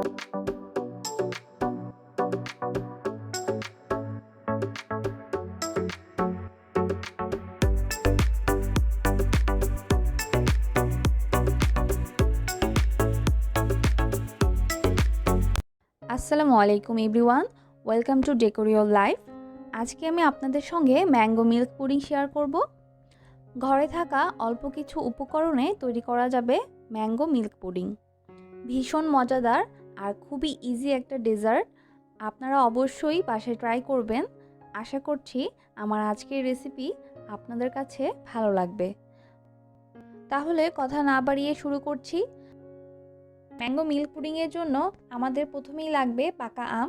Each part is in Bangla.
আসসালামু আলাইকুম everyone, welcome to decor your life. আজকে আমি আপনাদের সঙ্গে ম্যাঙ্গো মিল্ক পুডিং শেয়ার করব। ঘরে থাকা অল্প কিছু উপকরণে তৈরি করা যাবে ম্যাঙ্গো মিল্ক পুডিং। ভীষণ মজাদার আর খুবই ইজি একটা ডেজার্ট। আপনারা অবশ্যই বাসায় ট্রাই করবেন। আশা করছি আমার আজকের রেসিপি আপনাদের কাছে ভালো লাগবে। তাহলে কথা না বাড়িয়ে শুরু করছি। ম্যাঙ্গো মিল্ক পুডিংয়ের জন্য আমাদের প্রথমেই লাগবে পাকা আম।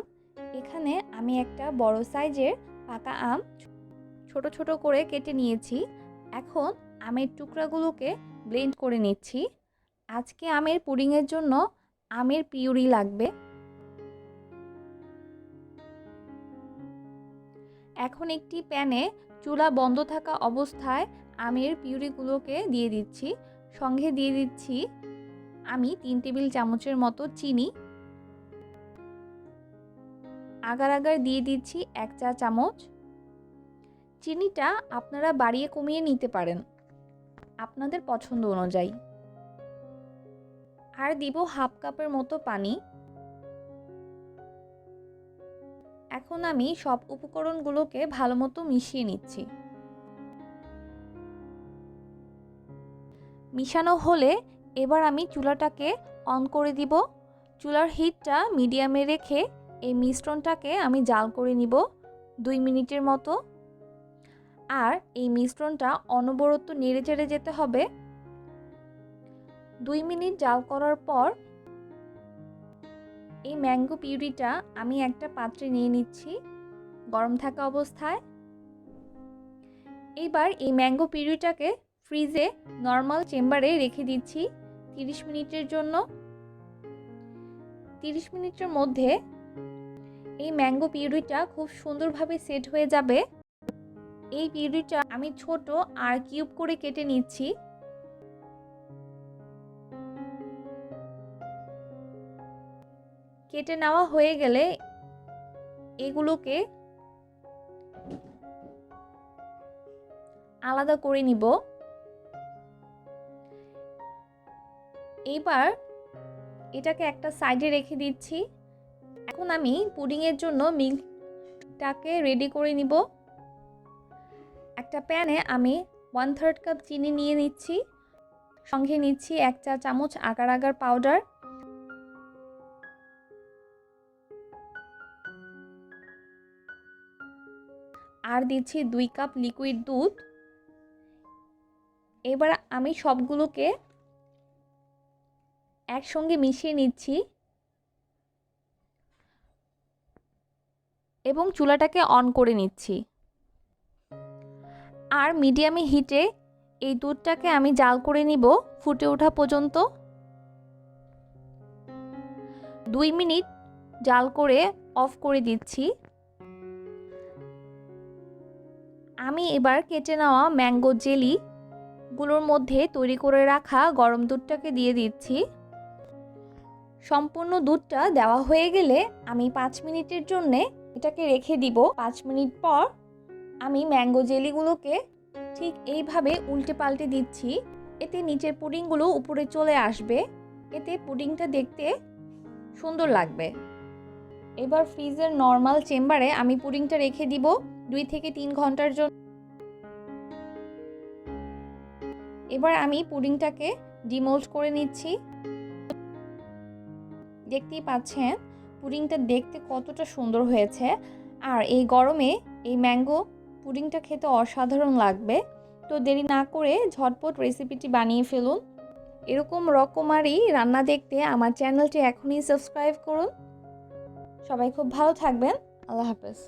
এখানে আমি একটা বড় সাইজের পাকা আম ছোট ছোট করে কেটে নিয়েছি। এখন আমের টুকরাগুলোকে ব্লেন্ড করে নিচ্ছি। আজকে আমের পুডিংয়ের জন্য আমের পিউরি লাগবে। এখন একটি প্যানে চুলা বন্ধ থাকা অবস্থায় আমের পিউরিগুলোকে দিয়ে দিচ্ছি। সঙ্গে দিয়ে দিচ্ছি আমি 3 টেবিল চামচের মতো চিনি। আগার আগার দিয়ে দিচ্ছি 1 চা চামচ। চিনিটা আপনারা বাড়িয়ে কমিয়ে নিতে পারেন আপনাদের পছন্দ অনুযায়ী। আর দিব হাফ কাপের মতো পানি। এখন আমি সব উপকরণগুলোকে ভালো মতো মিশিয়ে নিচ্ছি। মিশানো হলে এবার আমি চুলাটাকে অন করে দিব। চুলার হিটটা মিডিয়ামে রেখে এই মিশ্রণটাকে আমি জাল করে নিব 2 মিনিটের মতো। আর এই মিশ্রণটা অনবরত নেড়ে চেড়ে যেতে হবে। 2 মিনিট জাল করার পর এই ম্যাঙ্গো পিউরিটা আমি একটা পাত্রে নিয়ে নিচ্ছি গরম থাকা অবস্থায়। এবার এই ম্যাঙ্গো পিউরিটাকে ফ্রিজে নর্মাল চেম্বারে রেখে দিচ্ছি 30 মিনিটের জন্য। 30 মিনিটের মধ্যে এই ম্যাঙ্গো পিউরিটা খুব সুন্দরভাবে সেট হয়ে যাবে। এই পিউরিটা আমি ছোট আর কিউব করে কেটে নিচ্ছি। কেটে নেওয়া হয়ে গেলে এগুলোকে আলাদা করে নিব। এবার এটাকে একটা সাইডে রেখে দিচ্ছি। এখন আমি পুডিংয়ের জন্য মিল্কটাকে রেডি করে নিব। একটা প্যানে আমি 1/3 কাপ চিনি নিয়ে নিচ্ছি। সঙ্গে নিচ্ছি 1 চা চামচ আগার আগার পাউডার। আর দিচ্ছি 2 কাপ লিকুইড দুধ। এবার আমি সবগুলোকে একসঙ্গে মিশিয়ে নিচ্ছি এবং চুলাটাকে অন করে নিচ্ছি। আর মিডিয়ামে হিটে এই দুধটাকে আমি জাল করে নিব ফুটে ওঠা পর্যন্ত। 2 মিনিট জাল করে অফ করে দিচ্ছি। আমি এবার কেটে নেওয়া ম্যাঙ্গো জেলি গুলোর মধ্যে তৈরি করে রাখা গরম দুধটাকে দিয়ে দিচ্ছি। সম্পূর্ণ দুধটা দেওয়া হয়ে গেলে আমি 5 মিনিটের জন্য এটাকে রেখে দিব। 5 মিনিট পর আমি ম্যাঙ্গো জেলিগুলোকে ঠিক এইভাবে উল্টে পাল্টে দিচ্ছি। এতে নিচের পুডিংগুলো উপরে চলে আসবে। এতে পুডিংটা দেখতে সুন্দর লাগবে। এবার ফ্রিজের নর্মাল চেম্বারে আমি পুডিংটা রেখে দিব 2 থেকে 3 ঘন্টার জন্য। এবার আমি পুডিংটাকে ডিমোল্ড করে নিচ্ছি। দেখতেই পাচ্ছেন পুডিংটা দেখতে কতটা সুন্দর হয়েছে। আর এই গরমে এই ম্যাঙ্গো পুডিংটা খেতে অসাধারণ লাগবে। তো দেরি না করে ঝটপট রেসিপিটি বানিয়ে ফেলুন। এরকম রকমারি রান্না দেখতে আমার চ্যানেলটি এখনই সাবস্ক্রাইব করুন। সবাই খুব ভালো থাকবেন। আল্লাহ হাফেজ।